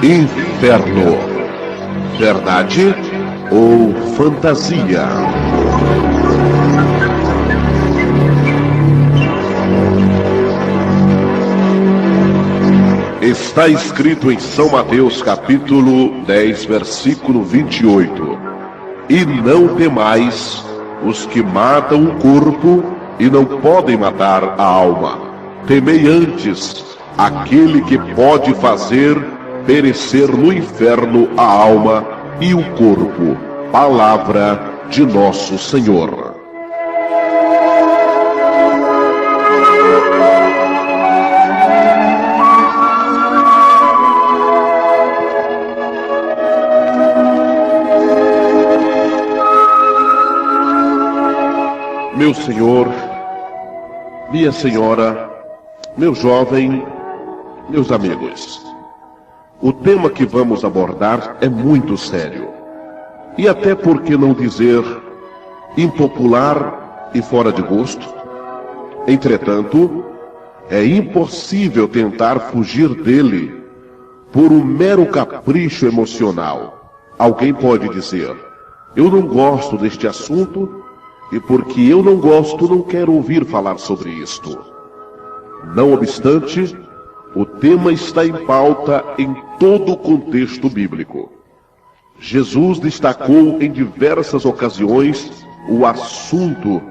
Inferno. Verdade ou fantasia? Está escrito em São Mateus capítulo 10, versículo 28. E não temais os que matam o corpo e não podem matar a alma. Temei antes aquele que pode fazer perecer no inferno a alma e o corpo. Palavra de nosso Senhor. Meu Senhor, minha Senhora, meu jovem, meus amigos, o tema que vamos abordar é muito sério. E até por que não dizer impopular e fora de gosto? Entretanto, é impossível tentar fugir dele por um mero capricho emocional. Alguém pode dizer, eu não gosto deste assunto, e porque eu não gosto, não quero ouvir falar sobre isto. Não obstante, o tema está em pauta em todo o contexto bíblico. Jesus destacou em diversas ocasiões o assunto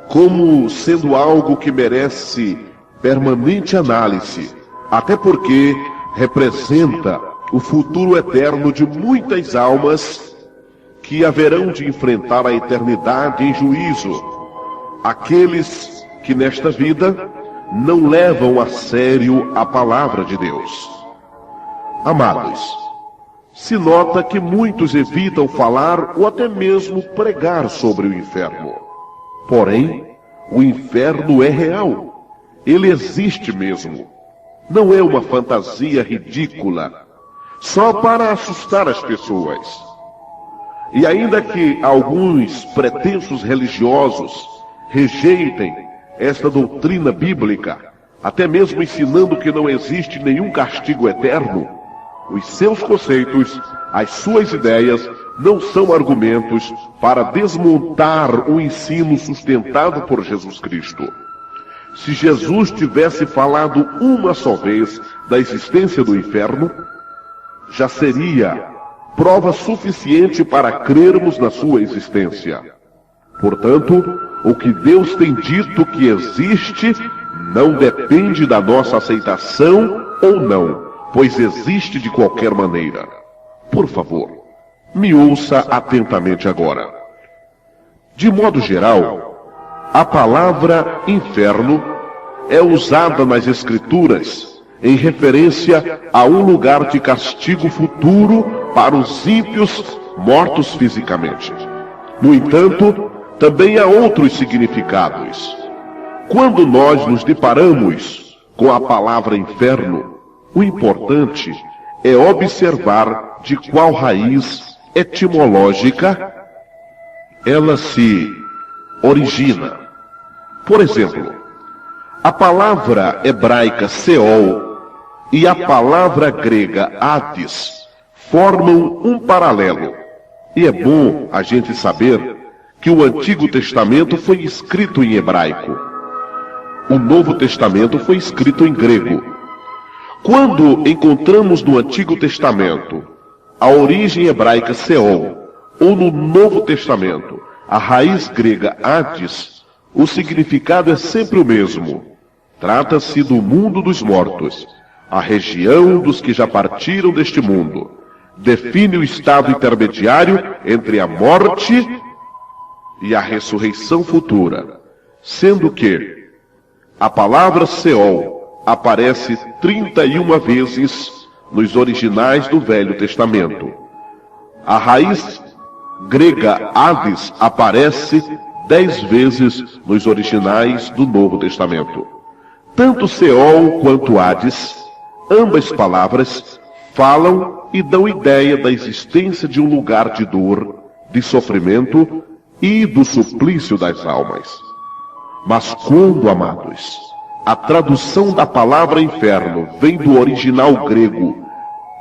como sendo algo que merece permanente análise, até porque representa o futuro eterno de muitas almas que haverão de enfrentar a eternidade em juízo. Aqueles que nesta vida não levam a sério a palavra de Deus. Amados, se nota que muitos evitam falar ou até mesmo pregar sobre o inferno. Porém, o inferno é real. Ele existe mesmo. Não é uma fantasia ridícula, só para assustar as pessoas. E ainda que alguns pretensos religiosos rejeitem esta doutrina bíblica, até mesmo ensinando que não existe nenhum castigo eterno, os seus conceitos, as suas ideias, não são argumentos para desmontar o ensino sustentado por Jesus Cristo. Se Jesus tivesse falado uma só vez da existência do inferno, já seria prova suficiente para crermos na sua existência. Portanto, o que Deus tem dito que existe não depende da nossa aceitação ou não, pois existe de qualquer maneira. Por favor, me ouça atentamente agora. De modo geral, a palavra inferno é usada nas Escrituras em referência a um lugar de castigo futuro para os ímpios mortos fisicamente. No entanto, também há outros significados. Quando nós nos deparamos com a palavra inferno, o importante é observar de qual raiz etimológica ela se origina. Por exemplo, a palavra hebraica Seol e a palavra grega Hades formam um paralelo. E é bom a gente saber que o Antigo Testamento foi escrito em hebraico. O Novo Testamento foi escrito em grego. Quando encontramos no Antigo Testamento a origem hebraica Seol, ou no Novo Testamento a raiz grega Hades, o significado é sempre o mesmo. Trata-se do mundo dos mortos, a região dos que já partiram deste mundo. Define o estado intermediário entre a morte e a ressurreição futura, sendo que a palavra Seol aparece 31 vezes nos originais do Velho Testamento. A raiz grega Hades aparece 10 vezes nos originais do Novo Testamento. Tanto Seol quanto Hades, ambas palavras falam e dão ideia da existência de um lugar de dor, de sofrimento e do suplício das almas. Mas quando, amados, a tradução da palavra inferno vem do original grego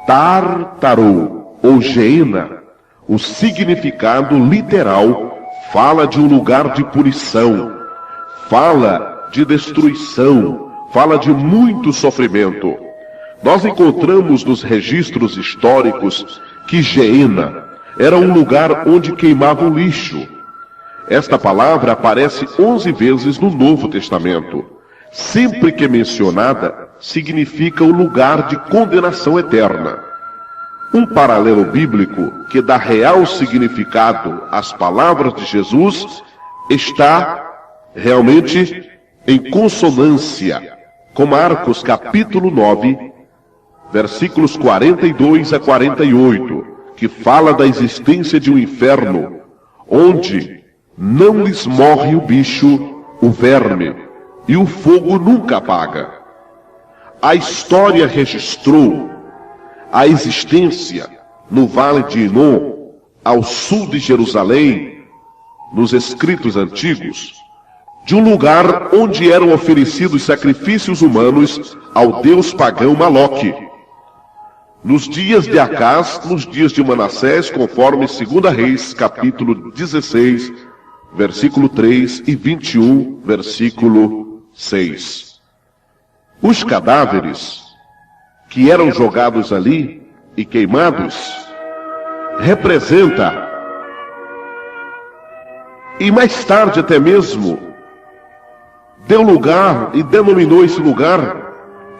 Tártaro, ou Geena, o significado literal, fala de um lugar de punição, fala de destruição, fala de muito sofrimento. Nós encontramos nos registros históricos que Geena era um lugar onde queimavam lixo. Esta palavra aparece 11 vezes no Novo Testamento. Sempre que mencionada, significa o lugar de condenação eterna. Um paralelo bíblico que dá real significado às palavras de Jesus está realmente em consonância com Marcos capítulo 9, versículos 42 a 48, que fala da existência de um inferno, onde não lhes morre o bicho, o verme, e o fogo nunca apaga. A história registrou a existência no Vale de Inom, ao sul de Jerusalém, nos escritos antigos, de um lugar onde eram oferecidos sacrifícios humanos ao deus pagão Maloque. Nos dias de Acás, nos dias de Manassés, conforme 2 Reis, capítulo 16, versículo 3 e 21, versículo 6. Os cadáveres que eram jogados ali e queimados representa, e mais tarde até mesmo deu lugar e denominou esse lugar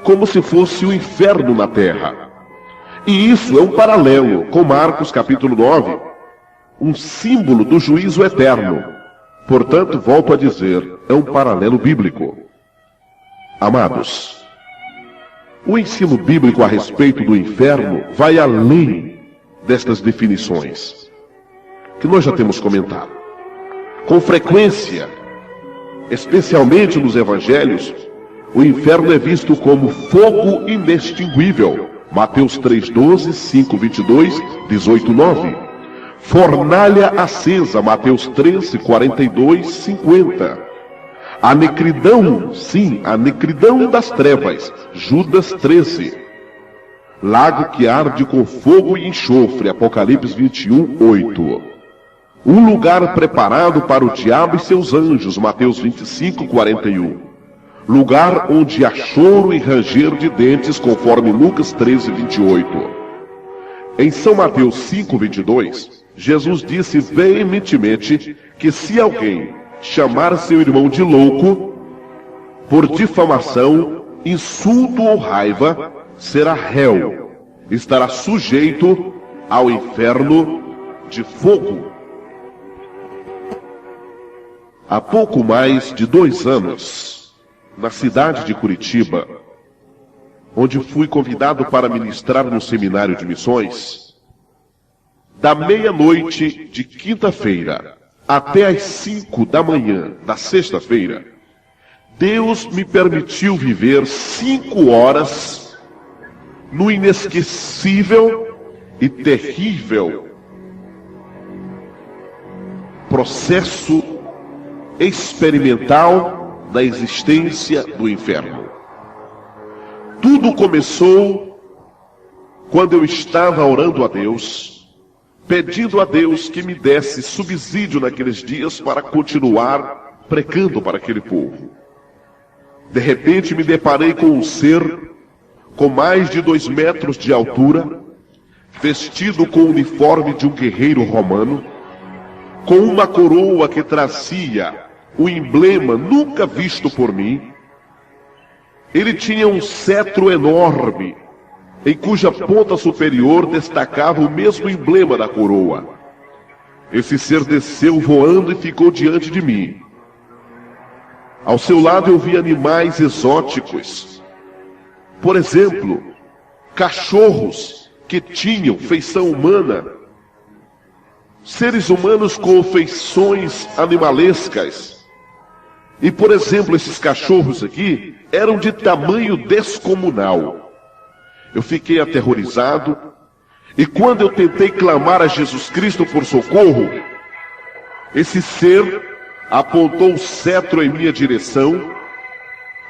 como se fosse o inferno na terra. E isso é um paralelo com Marcos capítulo 9, um símbolo do juízo eterno. Portanto, volto a dizer, é um paralelo bíblico. Amados, o ensino bíblico a respeito do inferno vai além destas definições que nós já temos comentado. Com frequência, especialmente nos evangelhos, o inferno é visto como fogo inextinguível. Mateus 3:12, 5:22, 18:9. Fornalha acesa, Mateus 13, 42, 50. A necridão, sim, a necridão das trevas, Judas 13. Lago que arde com fogo e enxofre, Apocalipse 21, 8. Um lugar preparado para o diabo e seus anjos, Mateus 25, 41. Lugar onde há choro e ranger de dentes, conforme Lucas 13, 28. Em São Mateus 5, 22, Jesus disse veementemente que se alguém chamar seu irmão de louco, por difamação, insulto ou raiva, será réu, estará sujeito ao inferno de fogo. Há pouco mais de 2 anos, na cidade de Curitiba, onde fui convidado para ministrar no seminário de missões, da meia-noite de quinta-feira até às 5 da manhã da sexta-feira, Deus me permitiu viver 5 horas no inesquecível e terrível processo experimental da existência do inferno. Tudo começou quando eu estava orando a Deus, pedindo a Deus que me desse subsídio naqueles dias para continuar pregando para aquele povo. De repente me deparei com um ser com mais de 2 metros de altura, vestido com o uniforme de um guerreiro romano, com uma coroa que trazia o emblema nunca visto por mim. Ele tinha um cetro enorme, em cuja ponta superior destacava o mesmo emblema da coroa. Esse ser desceu voando e ficou diante de mim. Ao seu lado eu vi animais exóticos. Por exemplo, cachorros que tinham feição humana, seres humanos com feições animalescas. E, por exemplo, esses cachorros aqui eram de tamanho descomunal. Eu fiquei aterrorizado, e quando eu tentei clamar a Jesus Cristo por socorro, esse ser apontou o cetro em minha direção.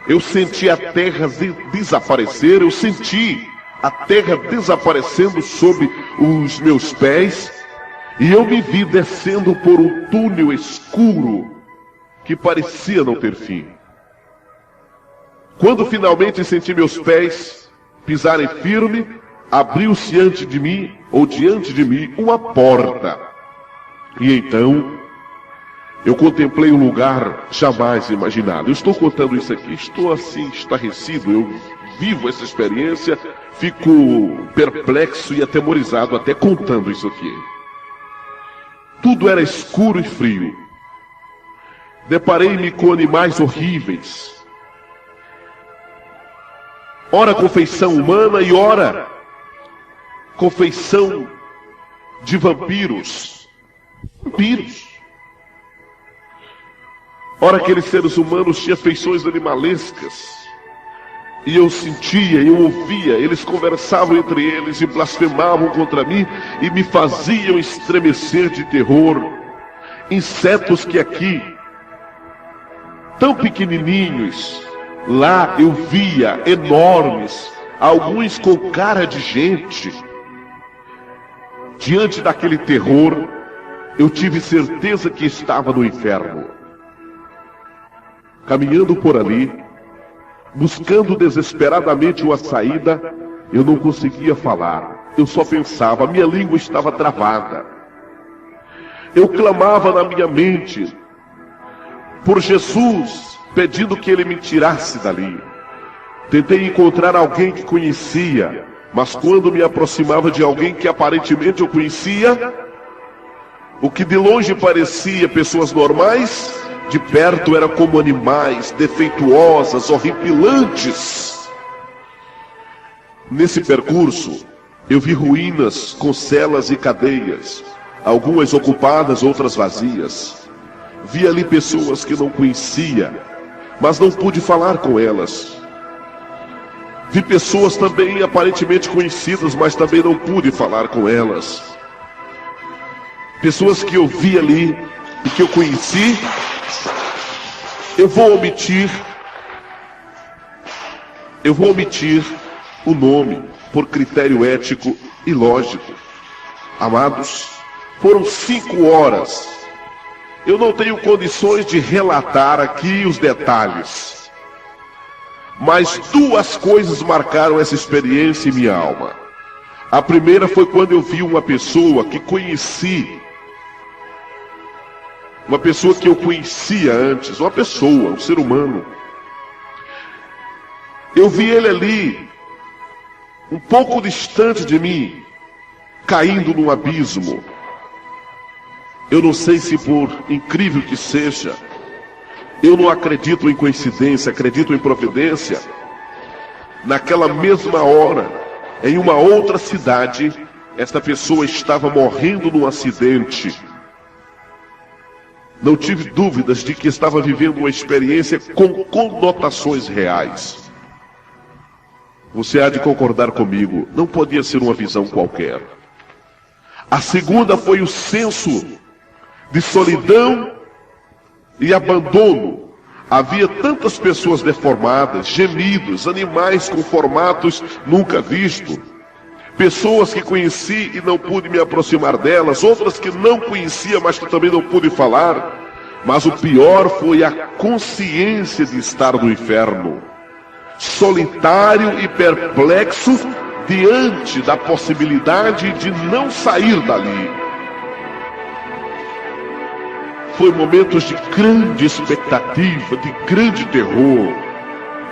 Eu senti a terra desaparecer, eu senti a terra desaparecendo sob os meus pés, e eu me vi descendo por um túnel escuro que parecia não ter fim. Quando finalmente senti meus pés pisarem firme, abriu-se diante de mim, uma porta. E então eu contemplei um lugar jamais imaginado. Eu estou contando isso aqui, estou assim estarrecido, eu vivo essa experiência, fico perplexo e atemorizado até contando isso aqui. Tudo era escuro e frio. Deparei-me com animais horríveis. Ora confeição humana e ora confeição de vampiros. Ora aqueles seres humanos tinham feições animalescas. E eu sentia, eu ouvia, eles conversavam entre eles e blasfemavam contra mim e me faziam estremecer de terror. Insetos que aqui, tão pequenininhos, lá eu via enormes, alguns com cara de gente. Diante daquele terror, eu tive certeza que estava no inferno. Caminhando por ali, buscando desesperadamente uma saída, eu não conseguia falar. Eu só pensava, minha língua estava travada. Eu clamava na minha mente por Jesus, pedindo que Ele me tirasse dali. Tentei encontrar alguém que conhecia, mas quando me aproximava de alguém que aparentemente eu conhecia, o que de longe parecia pessoas normais, de perto era como animais, defeituosas, horripilantes. Nesse percurso, eu vi ruínas com celas e cadeias, algumas ocupadas, outras vazias. Vi ali pessoas que não conhecia, mas não pude falar com elas. Vi pessoas também aparentemente conhecidas, mas também não pude falar com elas. Pessoas que eu vi ali e que eu conheci. Eu vou omitir o nome por critério ético e lógico. Amados, foram 5 horas. Eu não tenho condições de relatar aqui os detalhes. Mas 2 coisas marcaram essa experiência em minha alma. A primeira foi quando eu vi uma pessoa que conheci. Uma pessoa que eu conhecia antes, uma pessoa, um ser humano. Eu vi ele ali, um pouco distante de mim, caindo num abismo. Eu não sei se por incrível que seja, eu não acredito em coincidência, acredito em providência. Naquela mesma hora, em uma outra cidade, esta pessoa estava morrendo num acidente. Não tive dúvidas de que estava vivendo uma experiência com conotações reais. Você há de concordar comigo, não podia ser uma visão qualquer. A segunda foi o senso de solidão e abandono. Havia tantas pessoas deformadas, gemidos, animais com formatos nunca vistos. Pessoas que conheci e não pude me aproximar delas, outras que não conhecia, mas que também não pude falar. Mas o pior foi a consciência de estar no inferno, solitário e perplexo diante da possibilidade de não sair dali. Foi momentos de grande expectativa, de grande terror.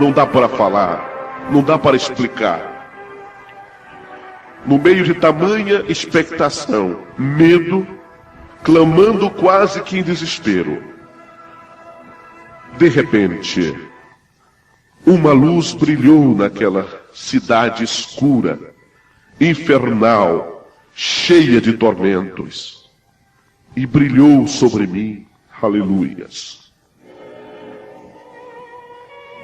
Não dá para falar, não dá para explicar. No meio de tamanha expectação, medo, clamando quase que em desespero. De repente, uma luz brilhou naquela cidade escura, infernal, cheia de tormentos, e brilhou sobre mim, aleluias.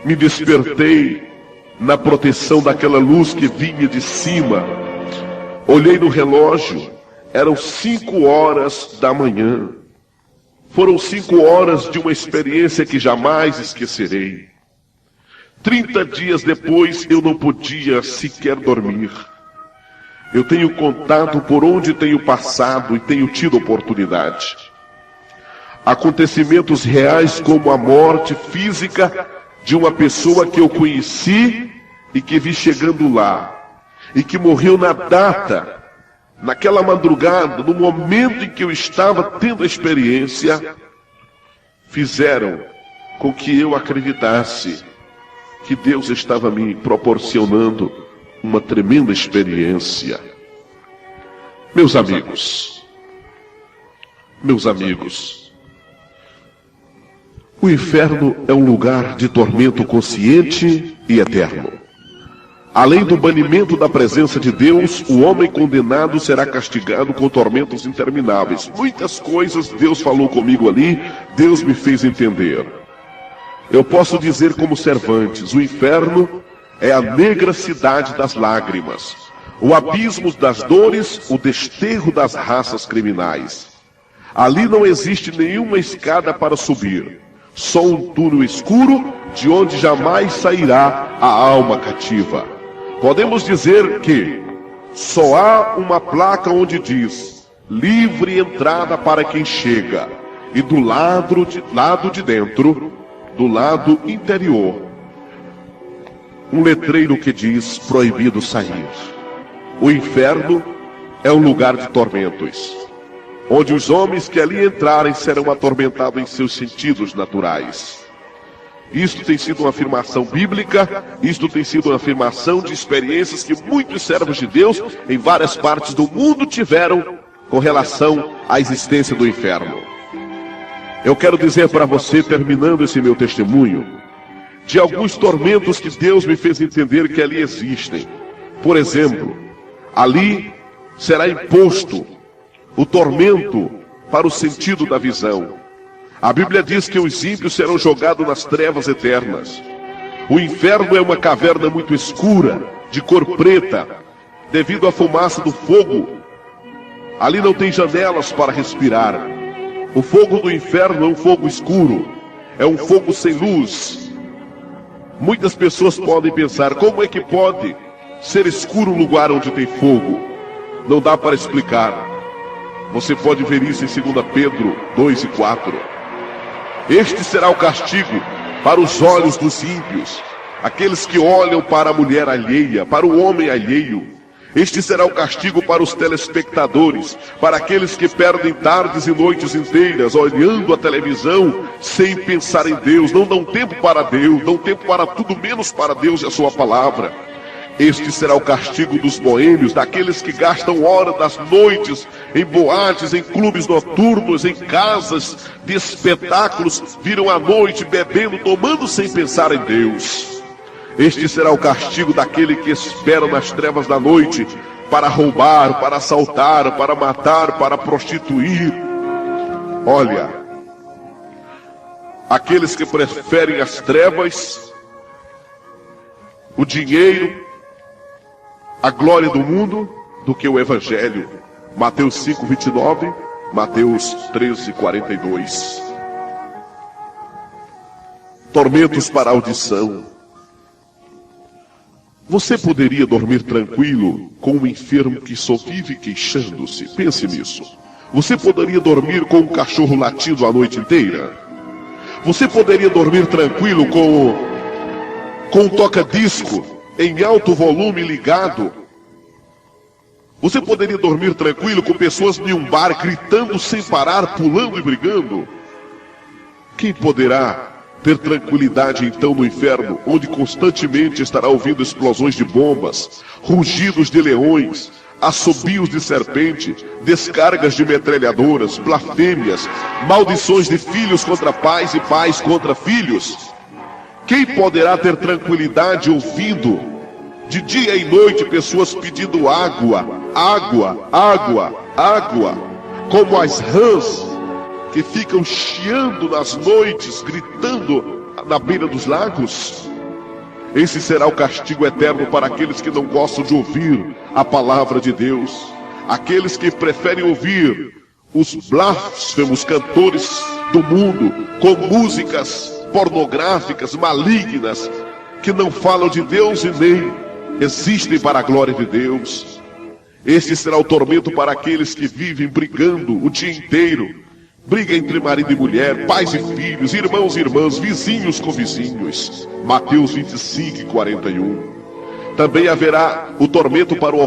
Me despertei na proteção daquela luz que vinha de cima. Olhei no relógio, eram 5 horas da manhã. Foram 5 horas de uma experiência que jamais esquecerei. 30 dias depois eu não podia sequer dormir. Eu tenho contado por onde tenho passado e tenho tido oportunidade. Acontecimentos reais como a morte física de uma pessoa que eu conheci e que vi chegando lá. E que morreu na data, naquela madrugada, no momento em que eu estava tendo a experiência, fizeram com que eu acreditasse que Deus estava me proporcionando uma tremenda experiência. Meus amigos, o inferno é um lugar de tormento consciente e eterno. Além do banimento da presença de Deus, o homem condenado será castigado com tormentos intermináveis. Muitas coisas Deus falou comigo ali, Deus me fez entender. Eu posso dizer como Cervantes, o inferno é a negra cidade das lágrimas, o abismo das dores, o desterro das raças criminais. Ali não existe nenhuma escada para subir, só um túnel escuro de onde jamais sairá a alma cativa. Podemos dizer que só há uma placa onde diz livre entrada para quem chega, e do lado de dentro, do lado interior, um letreiro que diz proibido sair. O inferno é um lugar de tormentos, onde os homens que ali entrarem serão atormentados em seus sentidos naturais. Isto tem sido uma afirmação bíblica, isto tem sido uma afirmação de experiências que muitos servos de Deus em várias partes do mundo tiveram com relação à existência do inferno. Eu quero dizer para você, terminando esse meu testemunho, de alguns tormentos que Deus me fez entender que ali existem. Por exemplo, ali será imposto o tormento para o sentido da visão. A Bíblia diz que os ímpios serão jogados nas trevas eternas. O inferno é uma caverna muito escura, de cor preta, devido à fumaça do fogo. Ali não tem janelas para respirar. O fogo do inferno é um fogo escuro, é um fogo sem luz. Muitas pessoas podem pensar, como é que pode ser escuro um lugar onde tem fogo? Não dá para explicar. Você pode ver isso em 2 Pedro 2:4. Este será o castigo para os olhos dos ímpios, aqueles que olham para a mulher alheia, para o homem alheio. Este será o castigo para os telespectadores, para aqueles que perdem tardes e noites inteiras olhando a televisão sem pensar em Deus, não dão tempo para Deus, dão tempo para tudo menos para Deus e a sua palavra. Este será o castigo dos boêmios, daqueles que gastam horas das noites em boates, em clubes noturnos, em casas de espetáculos, viram à noite bebendo, tomando sem pensar em Deus. Este será o castigo daquele que espera nas trevas da noite para roubar, para assaltar, para matar, para prostituir. Olha, aqueles que preferem as trevas, o dinheiro, a glória do mundo, do que o Evangelho. Mateus 5:29, Mateus 13:42. Tormentos para a audição. Você poderia dormir tranquilo com um enfermo que só vive queixando-se? Pense nisso. Você poderia dormir com um cachorro latindo a noite inteira? Você poderia dormir tranquilo com um toca-disco em alto volume ligado? Você poderia dormir tranquilo com pessoas em um bar gritando sem parar, pulando e brigando? Quem poderá ter tranquilidade então no inferno, onde constantemente estará ouvindo explosões de bombas, rugidos de leões, assobios de serpente, descargas de metralhadoras, blasfêmias, maldições de filhos contra pais e pais contra filhos? Quem poderá ter tranquilidade ouvindo de dia e noite pessoas pedindo água, água, água, água, como as rãs que ficam chiando nas noites, gritando na beira dos lagos? Esse será o castigo eterno para aqueles que não gostam de ouvir a palavra de Deus, aqueles que preferem ouvir os blasfemos cantores do mundo com músicas pornográficas, malignas, que não falam de Deus e nem existem para a glória de Deus. Este será o tormento para aqueles que vivem brigando o dia inteiro. Briga entre marido e mulher, pais e filhos, irmãos e irmãs, vizinhos com vizinhos. Mateus 25 e 41. Também haverá o tormento para o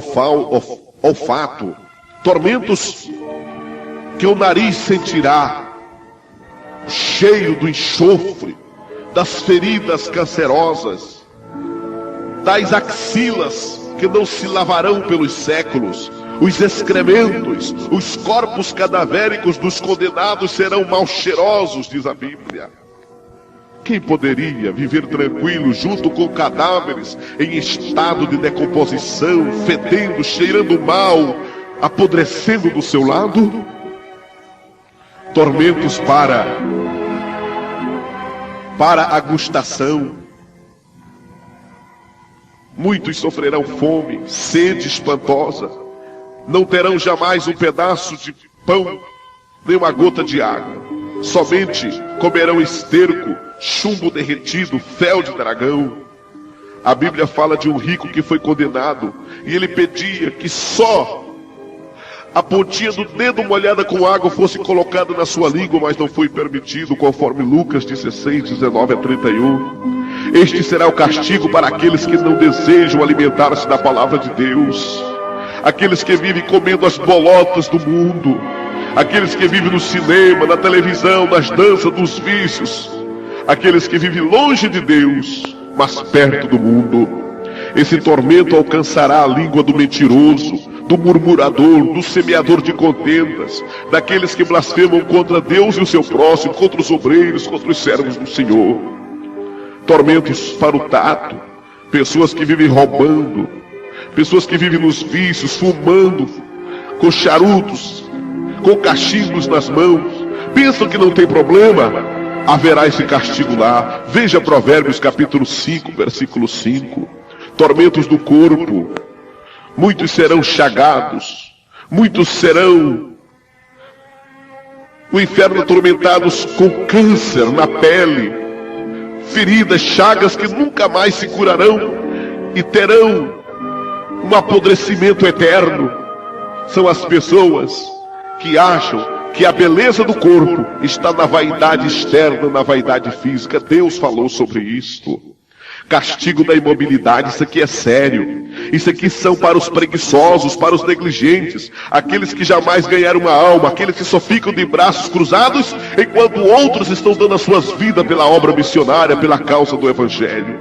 olfato. Tormentos que o nariz sentirá o cheiro do enxofre, das feridas cancerosas, das axilas que não se lavarão pelos séculos, os excrementos, os corpos cadavéricos dos condenados serão mal cheirosos, diz a Bíblia. Quem poderia viver tranquilo junto com cadáveres em estado de decomposição, fedendo, cheirando mal, apodrecendo do seu lado? Tormentos para a gustação. Muitos sofrerão fome, sede espantosa. Não terão jamais um pedaço de pão, nem uma gota de água. Somente comerão esterco, chumbo derretido, fel de dragão. A Bíblia fala de um rico que foi condenado, e ele pedia que só a pontinha do dedo molhada com água fosse colocada na sua língua, mas não foi permitido, conforme Lucas 16, 19 a 31. Este será o castigo para aqueles que não desejam alimentar-se da palavra de Deus. Aqueles que vivem comendo as bolotas do mundo. Aqueles que vivem no cinema, na televisão, nas danças, dos vícios. Aqueles que vivem longe de Deus, mas perto do mundo. Esse tormento alcançará a língua do mentiroso, do murmurador, do semeador de contendas, daqueles que blasfemam contra Deus e o seu próximo, contra os obreiros, contra os servos do Senhor. Tormentos para o tato, pessoas que vivem roubando, pessoas que vivem nos vícios, fumando, com charutos, com cachimbos nas mãos, pensam que não tem problema. Haverá esse castigo lá. Veja Provérbios capítulo 5, versículo 5. Tormentos do corpo. Muitos serão chagados, muitos serão o inferno atormentados com câncer na pele, feridas, chagas que nunca mais se curarão e terão um apodrecimento eterno. São as pessoas que acham que a beleza do corpo está na vaidade externa, na vaidade física. Deus falou sobre isto. Castigo da imobilidade, isso aqui é sério. Isso aqui são para os preguiçosos, para os negligentes, aqueles que jamais ganharam uma alma, aqueles que só ficam de braços cruzados, enquanto outros estão dando as suas vidas pela obra missionária, pela causa do Evangelho.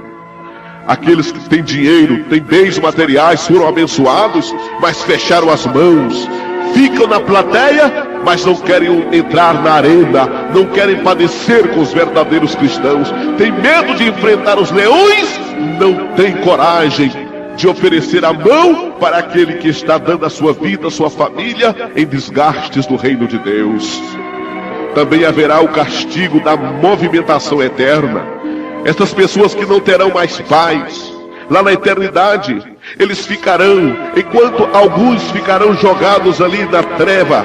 Aqueles que têm dinheiro, têm bens materiais, foram abençoados, mas fecharam as mãos. Ficam na plateia, mas não querem entrar na arena, não querem padecer com os verdadeiros cristãos, tem medo de enfrentar os leões, não tem coragem de oferecer a mão para aquele que está dando a sua vida, a sua família, em desgastes do reino de Deus. Também haverá o castigo da movimentação eterna. Essas pessoas que não terão mais paz, lá na eternidade, eles ficarão, enquanto alguns ficarão jogados ali na treva,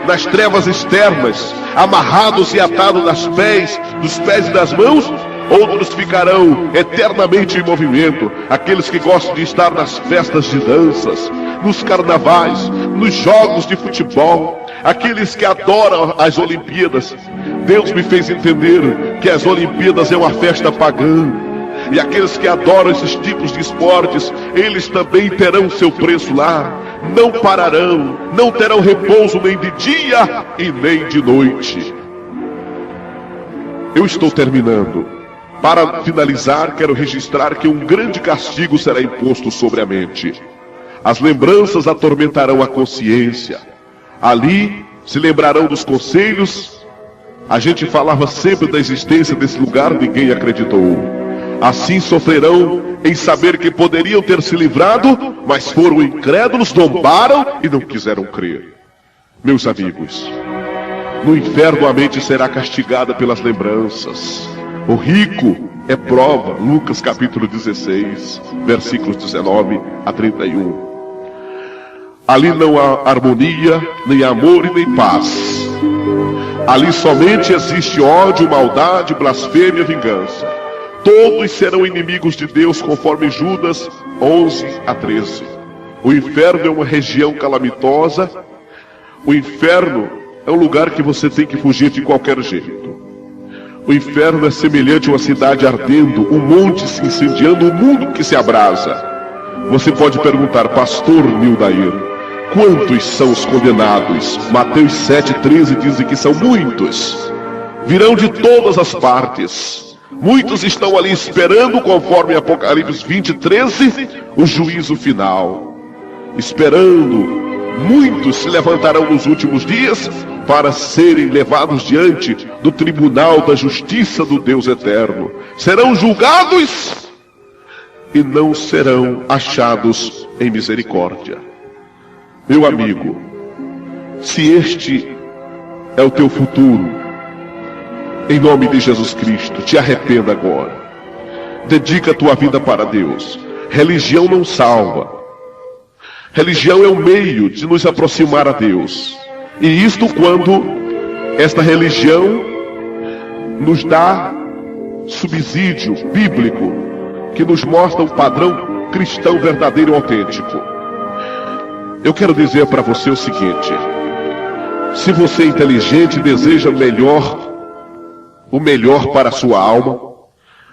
nas trevas externas, amarrados e atados dos pés e das mãos, outros ficarão eternamente em movimento. Aqueles que gostam de estar nas festas de danças, nos carnavais, nos jogos de futebol, aqueles que adoram as Olimpíadas. Deus me fez entender que as Olimpíadas é uma festa pagã. E aqueles que adoram esses tipos de esportes, eles também terão seu preço lá. Não pararão, não terão repouso nem de dia e nem de noite. Eu estou terminando. Para finalizar, quero registrar que um grande castigo será imposto sobre a mente. As lembranças atormentarão a consciência. Ali se lembrarão dos conselhos. A gente falava sempre da existência desse lugar, ninguém acreditou. Assim sofrerão em saber que poderiam ter se livrado, mas foram incrédulos, zombaram e não quiseram crer. Meus amigos, no inferno a mente será castigada pelas lembranças. O rico é prova, Lucas capítulo 16, versículos 19 a 31. Ali não há harmonia, nem amor e nem paz. Ali somente existe ódio, maldade, blasfêmia, vingança. Todos serão inimigos de Deus, conforme Judas 11:13. O inferno é uma região calamitosa. O inferno é um lugar que você tem que fugir de qualquer jeito. O inferno é semelhante a uma cidade ardendo, um monte se incendiando, um mundo que se abrasa. Você pode perguntar, pastor Nildair, quantos são os condenados? Mateus 7:13 diz que são muitos. Virão de todas as partes. Muitos estão ali esperando, conforme Apocalipse 20:13, o juízo final. Esperando. Muitos se levantarão nos últimos dias para serem levados diante do tribunal da justiça do Deus eterno. Serão julgados e não serão achados em misericórdia. Meu amigo, se este é o teu futuro, em nome de Jesus Cristo, te arrependa agora. Dedica a tua vida para Deus. Religião não salva. Religião é um meio de nos aproximar a Deus. E isto quando esta religião nos dá subsídio bíblico, que nos mostra o padrão cristão verdadeiro e autêntico. Eu quero dizer para você o seguinte: se você é inteligente e deseja o melhor para a sua alma,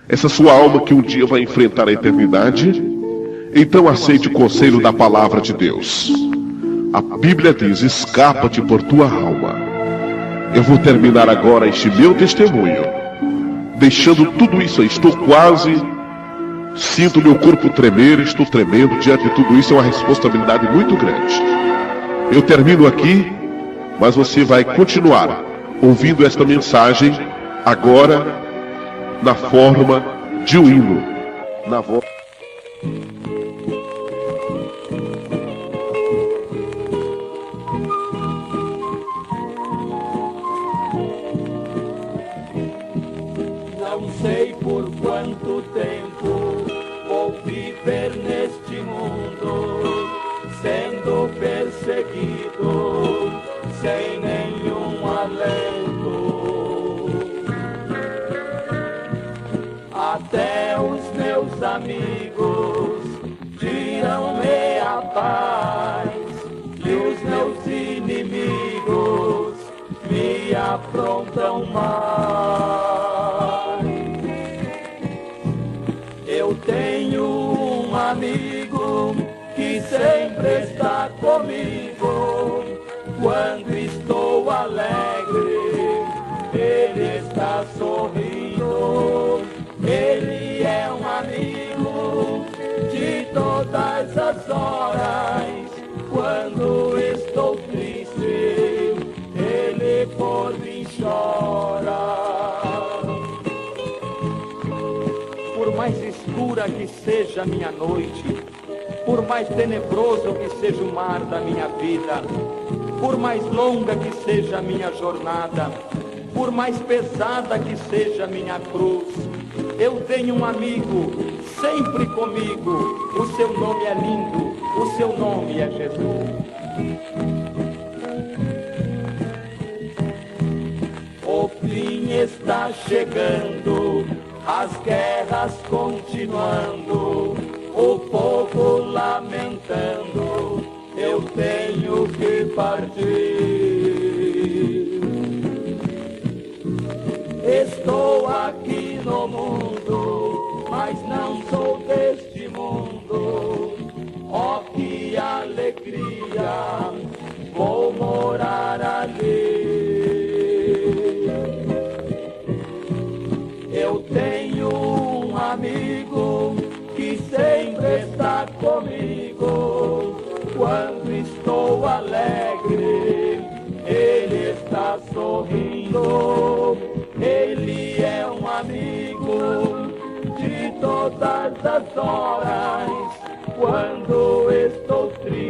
essa sua alma que um dia vai enfrentar a eternidade, então aceite o conselho da palavra de Deus. A Bíblia diz: escapa-te por tua alma. Eu vou terminar agora este meu testemunho, deixando tudo isso aí. Estou quase, sinto meu corpo tremer, estou tremendo diante de tudo isso. É uma responsabilidade muito grande. Eu termino aqui, mas você vai continuar ouvindo esta mensagem agora na forma de um hino, na voz. Não sei por quanto tempo vou viver neste mundo, sendo perseguido, sem nenhum alento. Até os meus amigos tiram-me a paz, e os meus inimigos me afrontam mais. Eu tenho um amigo que sempre está comigo. Quando estou alegre, ele está sorrindo. Ele é um amigo de todas as horas. Quando estou triste, ele por mim chora. Por mais escura que seja a minha noite, por mais tenebroso que seja o mar da minha vida, por mais longa que seja a minha jornada, por mais pesada que seja a minha cruz, eu tenho um amigo sempre comigo. O seu nome é lindo, o seu nome é Jesus. O fim está chegando, as guerras continuando, o povo lamentando, eu tenho que partir. Estou aqui no mundo, mas não sou deste mundo. Oh, que alegria, vou morar ali. Eu tenho um amigo que sempre está comigo. Quando estou alegre, ele está sorrindo. Ele é um amigo de todas as horas. Quando estou triste,